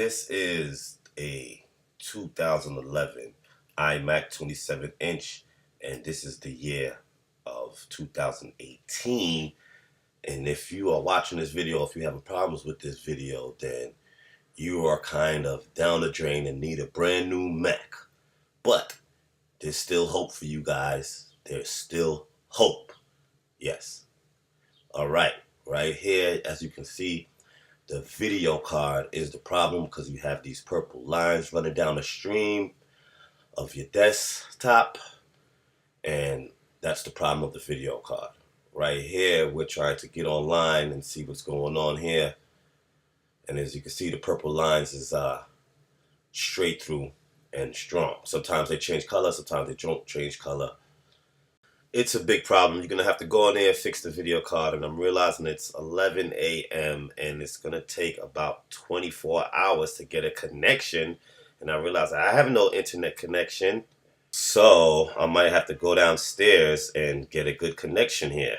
This is a 2011 iMac 27-inch, and this is the year of 2018. And if you are watching this video, if you have problems with this video, then you are kind of down the drain and need a brand new Mac. But there's still hope for you guys. There's still hope. Yes. All right. Right here, as you can see, the video card is the problem because you have these purple lines running down the stream of your desktop, and that's the problem of the video card. Right here, we're trying to get online and see what's going on here, and as you can see, the purple lines is straight through and strong. Sometimes they change color, sometimes they don't change color. It's a big problem. You're gonna have to go in there and fix the video card, and I'm realizing it's 11 a.m. and it's gonna take about 24 hours to get a connection. And I realize I have no internet connection, so I might have to go downstairs and get a good connection here,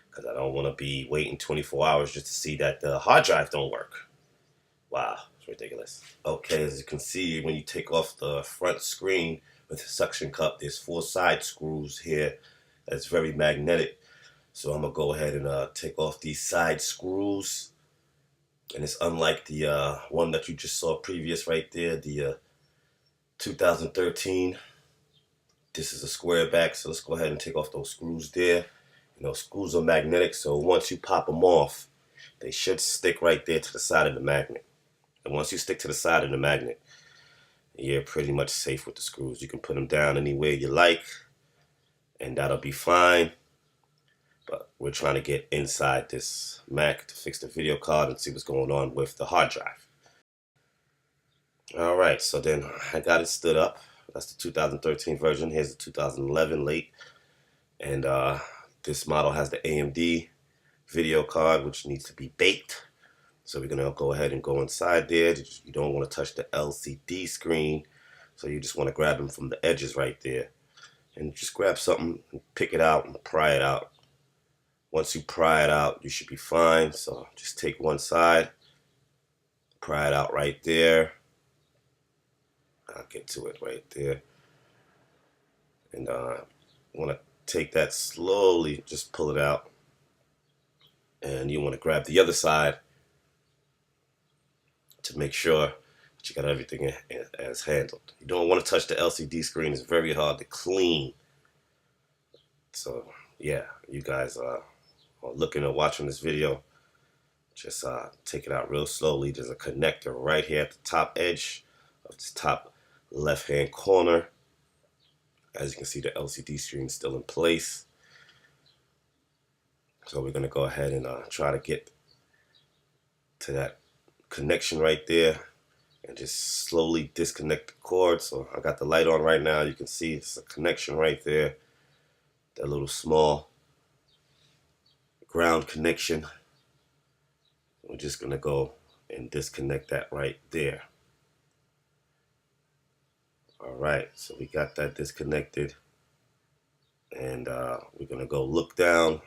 because I don't want to be waiting 24 hours just to see that the hard drive don't work. Wow, it's ridiculous. Okay, as you can see, when you take off the front screen with the suction cup, there's 4 side screws here. That's very magnetic. So I'm gonna go ahead and take off these side screws. And it's unlike the one that you just saw previous right there, the 2013. This is a square back, so let's go ahead and take off those screws there. You know, screws are magnetic, so once you pop them off, they should stick right there to the side of the magnet. And once you stick to the side of the magnet, you're pretty much safe with the screws. You can put them down anywhere you like, and that'll be fine. But we're trying to get inside this Mac to fix the video card and see what's going on with the hard drive. Alright, so then I got it stood up. That's the 2013 version. Here's the 2011 late. And this model has the AMD video card, which needs to be baked. So we're going to go ahead and go inside there. You don't want to touch the LCD screen, so you just want to grab them from the edges right there. And just grab something and pick it out and pry it out. Once you pry it out, you should be fine. So just take one side, pry it out right there. I'll get to it right there. And want to take that slowly, just pull it out. And you want to grab the other side to make sure that you got everything as handled. You don't want to touch the LCD screen. It's very hard to clean. So yeah, you guys are looking at watching this video, just take it out real slowly. There's a connector right here at the top edge of this top left hand corner. As you can see, the LCD screen is still in place. So we're going to go ahead and try to get to that connection right there and just slowly disconnect the cord. So I got the light on right now. You can see it's a connection right there, that little small ground connection. We're just gonna go and disconnect that right there. All right, so we got that disconnected, and we're gonna go look down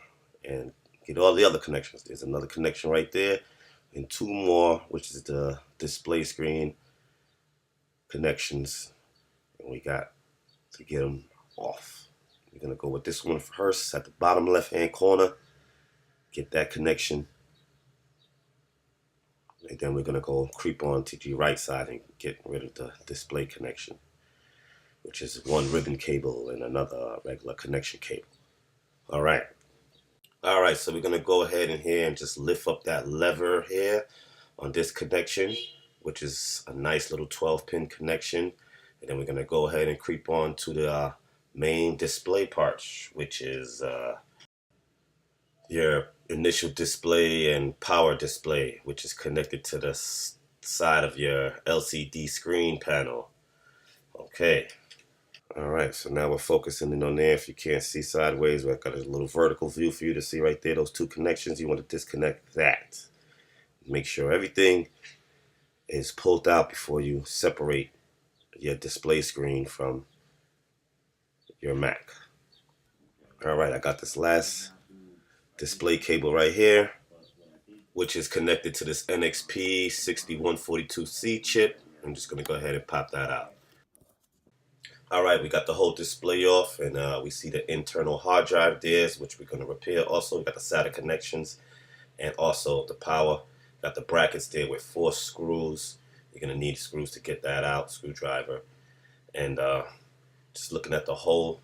and get all the other connections. There's another connection right there, and 2 more, which is the display screen connections, and we got to get them off. We're gonna go with this one first at the bottom left hand corner, get that connection, and then we're gonna go creep on to the right side and get rid of the display connection, which is 1 ribbon cable and another regular connection cable. All right, so we're gonna go ahead in here and just lift up that lever here on this connection, which is a nice little 12-pin connection. And then we're gonna go ahead and creep on to the main display part, which is your initial display and power display, which is connected to the side of your LCD screen panel. Okay. All right, so now we're focusing in on there. If you can't see sideways, we've got a little vertical view for you to see right there, those 2 connections. You want to disconnect that. Make sure everything is pulled out before you separate your display screen from your Mac. All right, I got this last display cable right here. which is connected to this NXP 6142C chip. I'm just going to go ahead and pop that out. All right, we got the whole display off, and we see the internal hard drive there, which we're going to repair. Also, we got the SATA connections and also the power. Got the brackets there with 4 screws. You're going to need screws to get that out, screwdriver. And just looking at the whole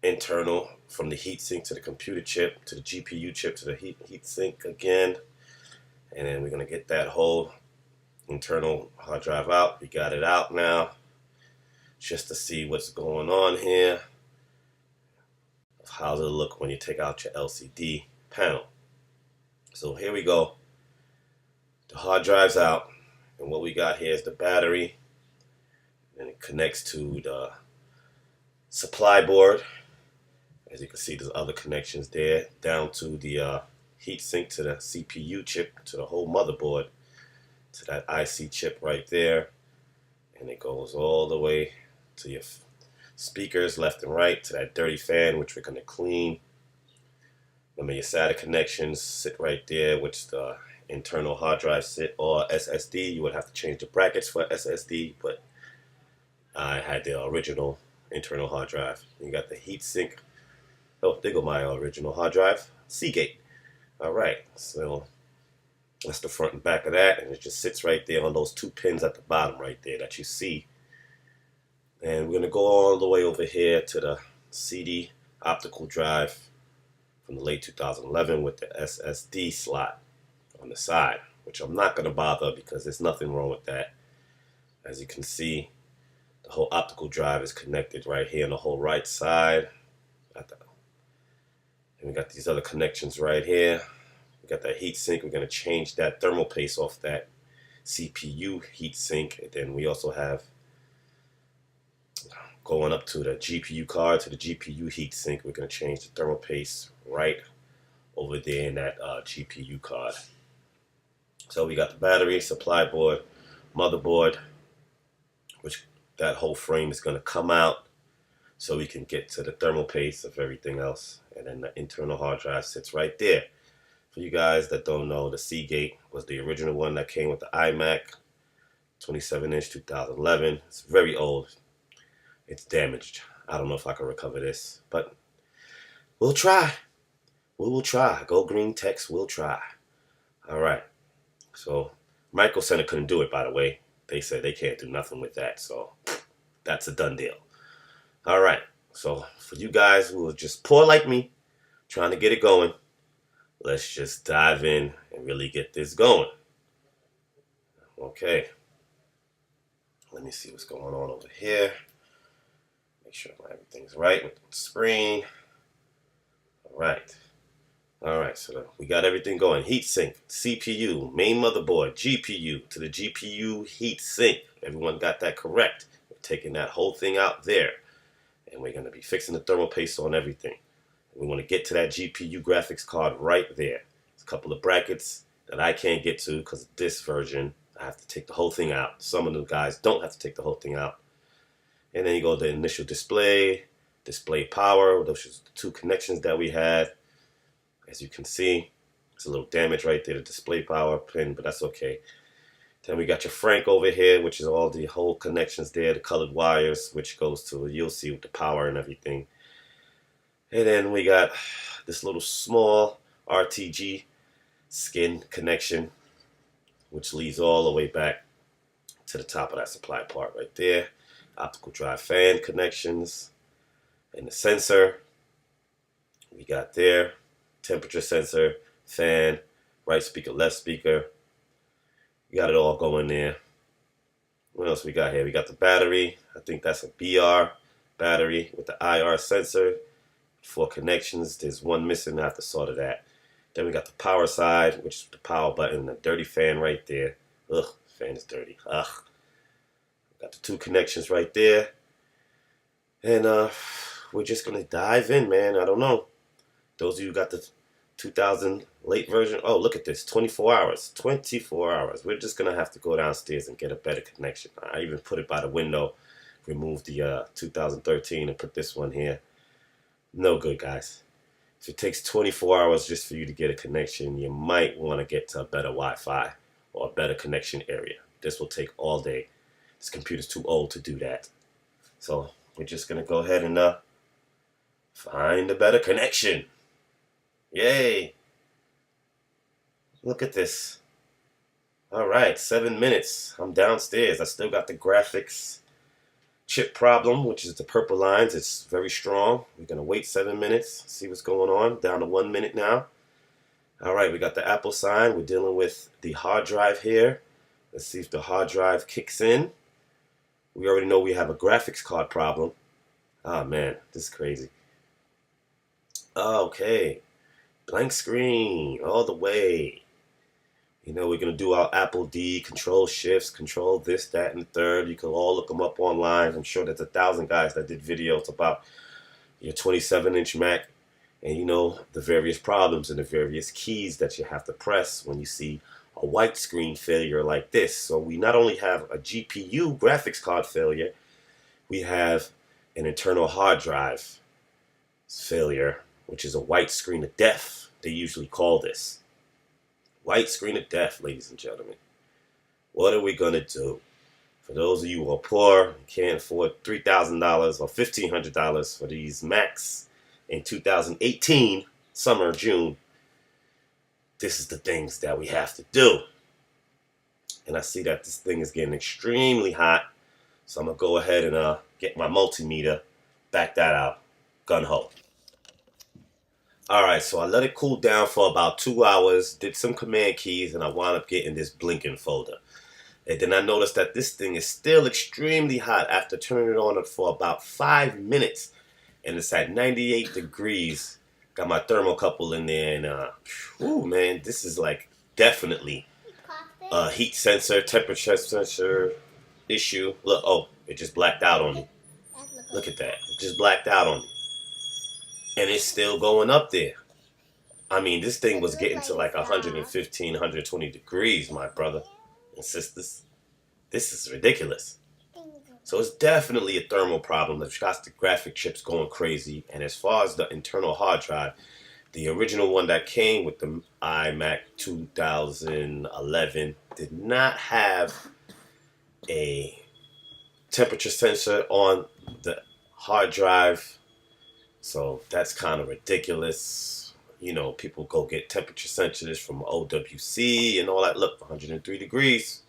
internal, from the heatsink to the computer chip to the GPU chip to the heatsink again. And then we're going to get that whole internal hard drive out. We got it out now, just to see what's going on here, how does it look when you take out your LCD panel. So here we go. The hard drive's out, and what we got here is the battery, and it connects to the supply board. As you can see, there's other connections there, down to the heatsink, to the CPU chip, to the whole motherboard, to that IC chip right there, and it goes all the way to your speakers left and right, to that dirty fan, which we're going to clean. Remember, your SATA connections sit right there, which the internal hard drive sit, or SSD. You would have to change the brackets for SSD, but I had the original internal hard drive. You got the heatsink. Oh, there go my original hard drive, Seagate. All right, so that's the front and back of that, and it just sits right there on those 2 pins at the bottom right there that you see. And we're going to go all the way over here to the CD optical drive from the late 2011 with the SSD slot on the side, which I'm not going to bother because there's nothing wrong with that. As you can see, the whole optical drive is connected right here on the whole right side. And we got these other connections right here. We got that heat sink. We're going to change that thermal paste off that CPU heat sink. And then we also have, going up to the GPU card, to the GPU heat sink, we're going to change the thermal paste right over there in that GPU card. So we got the battery, supply board, motherboard, which that whole frame is going to come out so we can get to the thermal paste of everything else. And then the internal hard drive sits right there. For you guys that don't know, the Seagate was the original one that came with the iMAC, 27-inch, 2011. It's very old. It's damaged. I don't know if I can recover this, but we'll try. We will try. Go Green Techs will try. All right. So Micro Center couldn't do it, by the way. They said they can't do nothing with that, so that's a done deal. All right. So for you guys who are just poor like me, trying to get it going, let's just dive in and really get this going. Okay. Let me see what's going on over here. Make sure everything's right with the screen. All right. All right, so we got everything going. Heatsink, CPU, main motherboard, GPU, to the GPU heatsink. Everyone got that correct. We're taking that whole thing out there. And we're going to be fixing the thermal paste on everything. We want to get to that GPU graphics card right there. There's a couple of brackets that I can't get to because of this version. I have to take the whole thing out. Some of the guys don't have to take the whole thing out. And then you go to the initial display, display power. Those are the 2 connections that we had. As you can see, it's a little damage right there, the display power pin, but that's okay. Then we got your Frank over here, which is all the whole connections there, the colored wires, which goes to, you'll see with the power and everything. And then we got this little small RTG skin connection, which leads all the way back to the top of that supply part right there. Optical drive fan connections, and the sensor we got there. Temperature sensor, fan, right speaker, left speaker. We got it all going there. What else we got here? We got the battery. I think that's a BR battery with the IR sensor. 4 connections. There's one missing. I have to sort of that. Then we got the power side, which is the power button, the dirty fan right there. Ugh, fan is dirty. Ugh. Got the 2 connections right there. And we're just going to dive in, man. I don't know. Those of you who got the 2000 late version, oh, look at this, 24 hours, 24 hours. We're just going to have to go downstairs and get a better connection. I even put it by the window, remove the 2013 and put this one here. No good, guys. If it takes 24 hours just for you to get a connection, you might want to get to a better Wi-Fi or a better connection area. This will take all day. This computer's too old to do that. So we're just going to go ahead and find a better connection. Yay. Look at this. All right, 7 minutes. I'm downstairs. I still got the graphics chip problem, which is the purple lines. It's very strong. We're going to wait 7 minutes, see what's going on. Down to 1 minute now. All right, we got the Apple sign. We're dealing with the hard drive here. Let's see if the hard drive kicks in. We already know we have a graphics card problem. Oh, man, this is crazy. Okay, blank screen all the way. You know, we're going to do our Apple D, control shifts, control this, that, and the third. You can all look them up online. I'm sure there's 1,000 guys that did videos about your 27-inch Mac and, you know, the various problems and the various keys that you have to press when you see a white screen failure like this. So we not only have a GPU graphics card failure, we have an internal hard drive failure, which is a white screen of death, they usually call this. White screen of death, ladies and gentlemen. What are we going to do? For those of you who are poor, can't afford $3,000 or $1,500 for these Macs in 2018, summer, June, this is the things that we have to do. And I see that this thing is getting extremely hot, so I'm going to go ahead and get my multimeter, back that out, gun ho. Alright, so I let it cool down for about 2 hours, did some command keys, and I wound up getting this blinking folder. And then I noticed that this thing is still extremely hot after turning it on for about 5 minutes. And it's at 98 degrees. Got my thermocouple in there, and ooh, man, this is like definitely a heat sensor, temperature sensor issue. Look, oh, it just blacked out on me. Look at that, it just blacked out on me. And it's still going up there. I mean, this thing was getting to like 115, 120 degrees, my brother and sisters. This is ridiculous. So it's definitely a thermal problem. It's got the graphic chips going crazy. And as far as the internal hard drive, the original one that came with the iMac 2011 did not have a temperature sensor on the hard drive. So that's kind of ridiculous. You know, people go get temperature sensors from OWC and all that. Look, 103 degrees.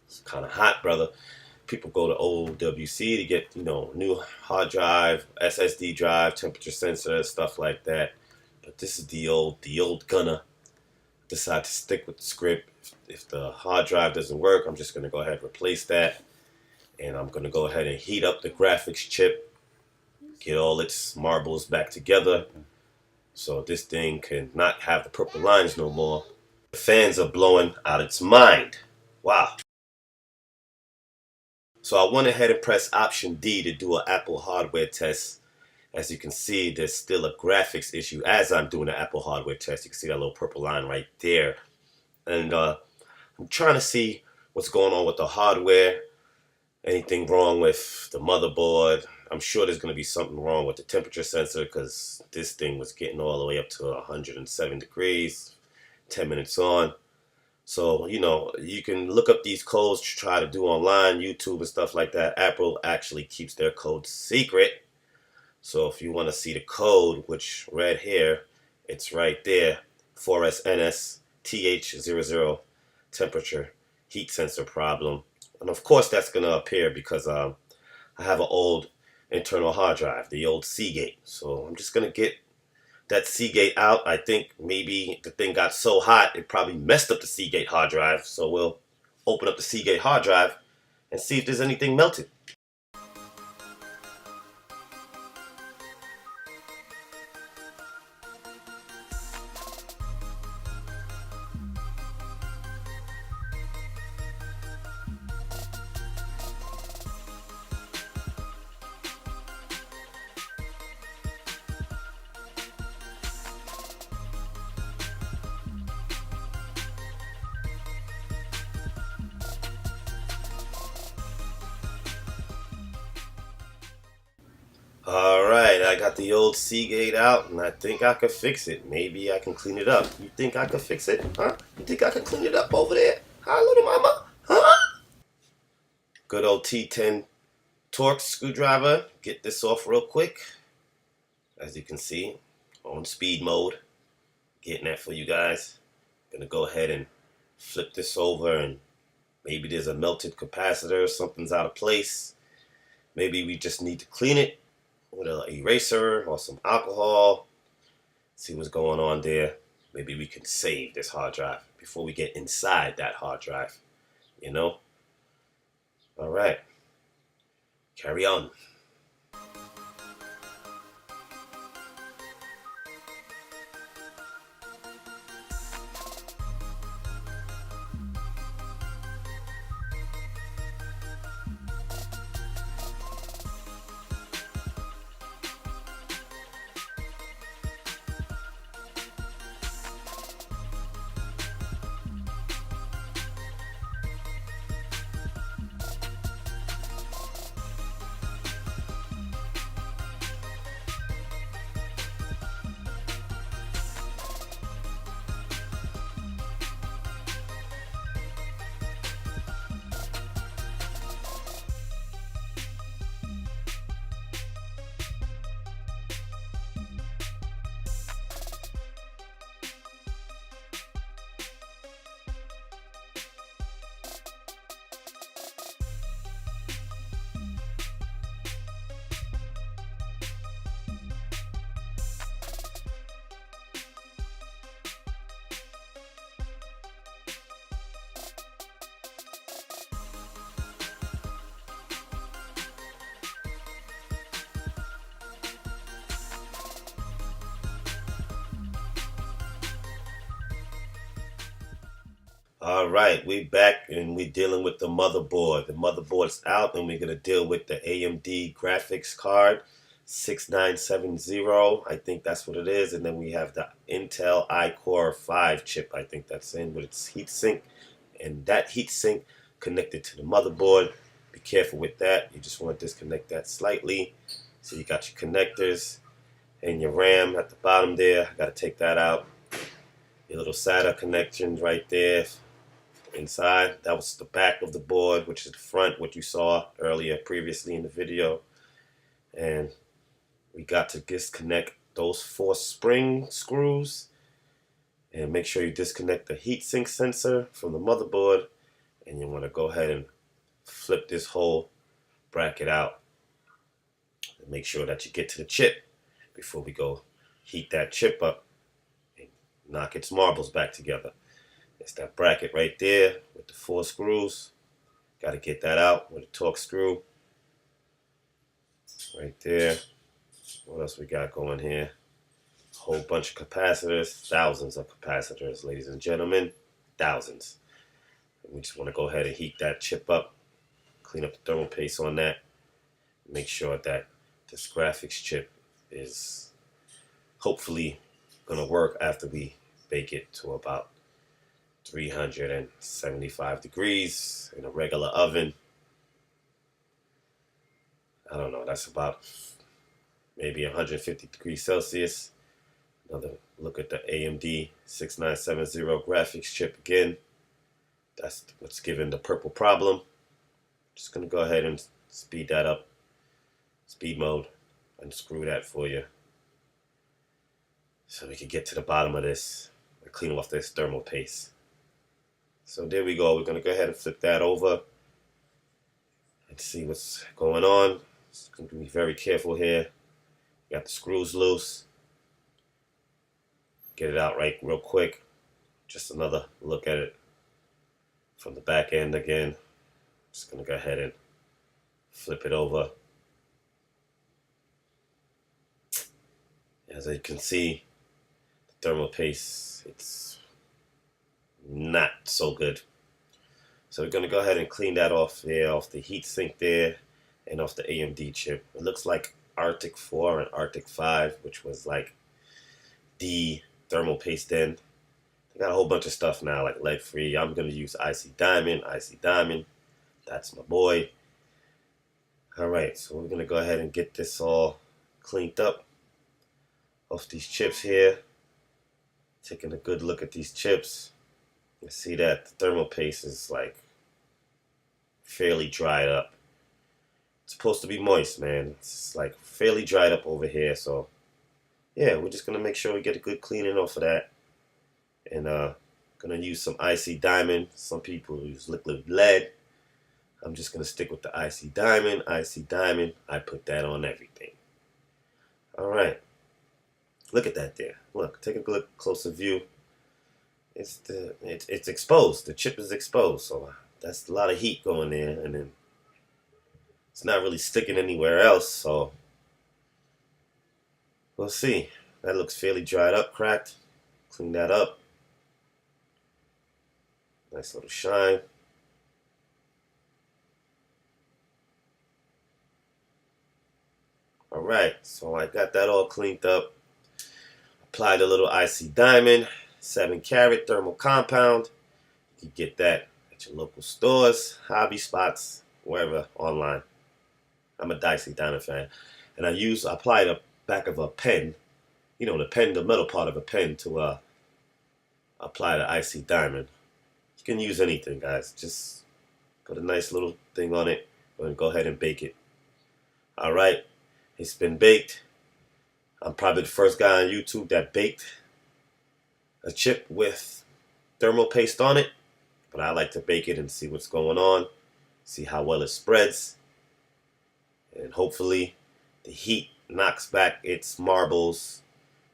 It's kind of hot, brother. People go to OWC to get, you know, new hard drive, SSD drive, temperature sensor, stuff like that. But this is the old gunner. Decide to stick with the script. If the hard drive doesn't work, I'm just going to go ahead and replace that. And I'm going to go ahead and heat up the graphics chip. Get all its marbles back together so this thing can not have the purple lines no more. The fans are blowing out its mind. Wow. So I went ahead and pressed Option D to do an Apple hardware test. As you can see, there's still a graphics issue as I'm doing the Apple hardware test. You can see that little purple line right there. And I'm trying to see what's going on with the hardware. Anything wrong with the motherboard. I'm sure there's going to be something wrong with the temperature sensor because this thing was getting all the way up to 107 degrees, 10 minutes on. So, you know, you can look up these codes to try to do online, YouTube and stuff like that. Apple actually keeps their code secret. So if you want to see the code, which right here, it's right there, 4SNS TH00 temperature heat sensor problem. And of course that's going to appear because I have an old internal hard drive, the old Seagate. So I'm just going to get that Seagate out. I think maybe the thing got so hot it probably messed up the Seagate hard drive. So we'll open up the Seagate hard drive and see if there's anything melted. Alright, I got the old Seagate out and I think I could fix it. Maybe I can clean it up. You think I could fix it? Huh? You think I could clean it up over there? Huh, little mama? Huh? Good old T10 Torx screwdriver. Get this off real quick. As you can see, on speed mode. Getting that for you guys. Gonna go ahead and flip this over, and maybe there's a melted capacitor, something's out of place. Maybe we just need to clean it with an eraser or some alcohol. See what's going on there. Maybe we can save this hard drive before we get inside that hard drive. You know? Alright. Carry on. All right, we back and we dealing with the motherboard. The motherboard's out, and we're gonna deal with the AMD Graphics card 6970. I think that's what it is, and then we have the Intel iCore 5 chip. I think that's in with its heatsink, and that heatsink connected to the motherboard. Be careful with that. You just want to disconnect that slightly. So you got your connectors and your RAM at the bottom there. Got to take that out. Your little SATA connections right there. Inside, that was the back of the board, which is the front, what you saw earlier previously in the video. And we got to disconnect those 4 spring screws, and make sure you disconnect the heatsink sensor from the motherboard, and you want to go ahead and flip this whole bracket out and make sure that you get to the chip before we go heat that chip up and knock its marbles back together. It's that bracket right there with the 4 screws. Got to get that out with a Torx screw. Right there. What else we got going here? A whole bunch of capacitors. Thousands of capacitors, ladies and gentlemen. Thousands. And we just want to go ahead and heat that chip up. Clean up the thermal paste on that. Make sure that this graphics chip is hopefully going to work after we bake it to about 375 degrees in a regular oven. I don't know, that's about maybe 150 degrees Celsius. Another look at the AMD 6970 graphics chip again. That's what's giving the purple problem. Just gonna go ahead and speed that up. Speed mode. Unscrew that for you. So we can get to the bottom of this and clean off this thermal paste. So there we go. We're going to go ahead and flip that over and see what's going on. It's going to be very careful here. Got the screws loose. Get it out right real quick. Just another look at it from the back end again. Just going to go ahead and flip it over. As you can see, the thermal paste, it's not so good. So we're going to go ahead and clean that off there, off the heatsink there, and off the AMD chip. It looks like Arctic 4 and Arctic 5, which was like the thermal paste then. They got a whole bunch of stuff now, like lead free. I'm going to use IC Diamond. IC Diamond, that's my boy. Alright, so we're going to go ahead and get this all cleaned up off these chips here. Taking a good look at these chips. You see that the thermal paste is like fairly dried up. It's supposed to be moist, man. It's like fairly dried up over here. So yeah, we're just gonna make sure we get a good cleaning off of that. And gonna use some IC Diamond. Some people use liquid lead. I'm just gonna stick with the IC Diamond. IC Diamond, I put that on everything. Alright. Look at that there. Look, take a good closer view. It's exposed. The chip is exposed, so that's a lot of heat going there, and then it's not really sticking anywhere else. So we'll see. That looks fairly dried up, cracked. Clean that up. Nice little shine. All right, so I got that all cleaned up. Applied a little IC Diamond, 7-carat thermal compound. You can get that at your local stores, hobby spots, wherever online. I'm a IC Diamond fan. And I applied the back of a pen, you know, the metal part of a pen to apply the IC Diamond. You can use anything, guys. Just put a nice little thing on it and go ahead and bake it. All right, it's been baked. I'm probably the first guy on YouTube that baked a chip with thermal paste on it, but I like to bake it and see what's going on, see how well it spreads, and hopefully the heat knocks back its marbles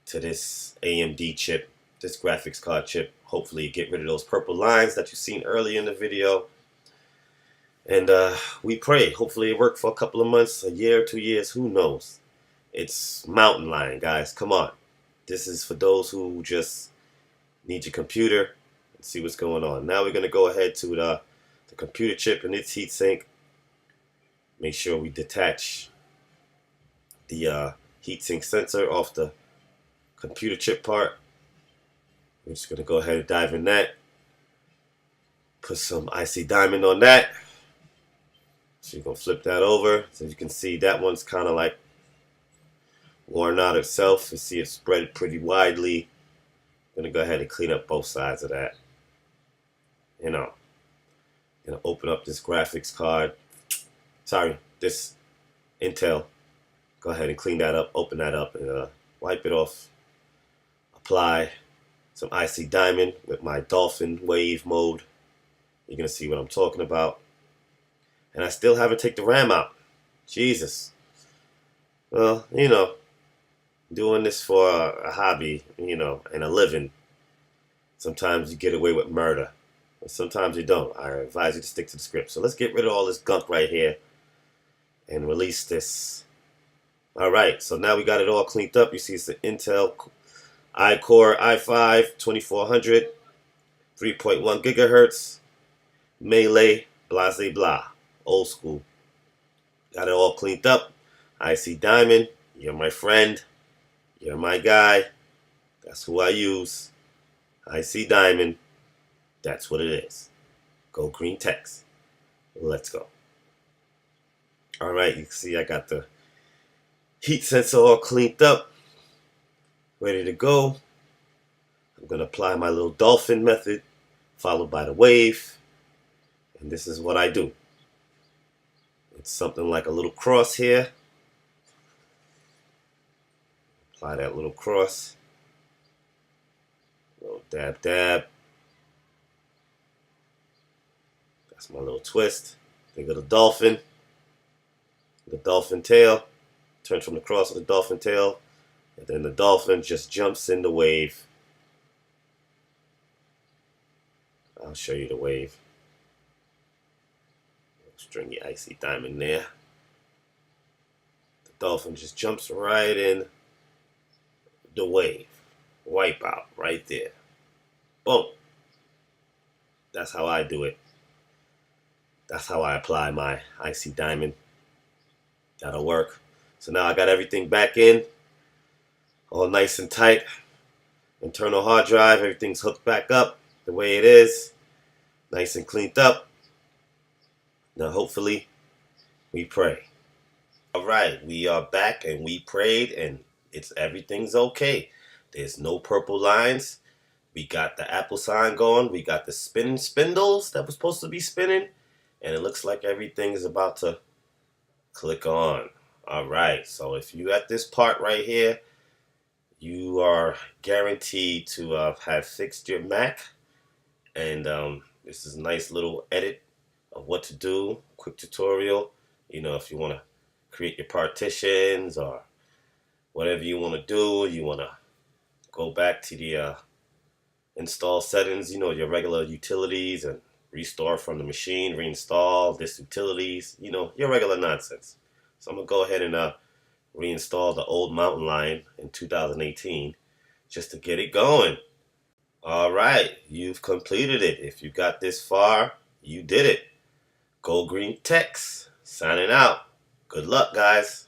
to this AMD chip, this graphics card chip. Hopefully get rid of those purple lines that you've seen earlier in the video. And we pray. Hopefully it worked for a couple of months, a year, 2 years, who knows. It's mountain lion, guys. Come on. This is for those who just need your computer and see what's going on. Now we're going to go ahead to the computer chip and its heatsink. Make sure we detach the heatsink sensor off the computer chip part. We're just going to go ahead and dive in that. Put some IC Diamond on that. So you're going to flip that over. So you can see that one's kind of like worn out itself. You see it spread pretty widely. I'm going to go ahead and clean up both sides of that. You know, going to open up this graphics card. Sorry, this Intel. Go ahead and clean that up, open that up, and wipe it off. Apply some IC Diamond with my Dolphin Wave mode. You're going to see what I'm talking about. And I still haven't taken the RAM out. Jesus. Well, you know, doing this for a hobby, you know, and a living. Sometimes you get away with murder. And sometimes you don't. I advise you to stick to the script. So let's get rid of all this gunk right here and release this. Alright, so now we got it all cleaned up. You see it's the Intel iCore i5 2400, 3.1 gigahertz, Melee, blah, blah, blah. Old school. Got it all cleaned up. IC Diamond, you're my friend. You're my guy. That's who I use. IC Diamond. That's what it is. Go green text. Let's go. Alright, you can see I got the heat sensor all cleaned up. Ready to go. I'm going to apply my little dolphin method, followed by the wave. And this is what I do. It's something like a little cross here. Apply that little cross. Little dab, dab. That's my little twist. Think of the dolphin tail. Turn from the cross of the dolphin tail. And then the dolphin just jumps in the wave. I'll show you the wave. Stringy IC Diamond there. The dolphin just jumps right in the wave. Wipe out right there. Boom. That's how I do it. That's how I apply my IC Diamond. That'll work. So now I got everything back in. All nice and tight. Internal hard drive. Everything's hooked back up the way it is. Nice and cleaned up. Now hopefully, we pray. All right, we are back and we prayed and everything's okay. There's no purple lines. We got the Apple sign going. We got the spinning spindles that was supposed to be spinning, and it looks like everything is about to click on. All right, so if you at this part right here, you are guaranteed to have fixed your Mac, and this is a nice little edit of what to do, quick tutorial. You know, if you want to create your partitions or whatever you want to do, you want to go back to the install settings, you know, your regular utilities and restore from the machine, reinstall this utilities, you know, your regular nonsense. So I'm going to go ahead and reinstall the old Mountain Lion in 2018 just to get it going. All right, you've completed it. If you got this far, you did it. Go Green Techs, signing out. Good luck, guys.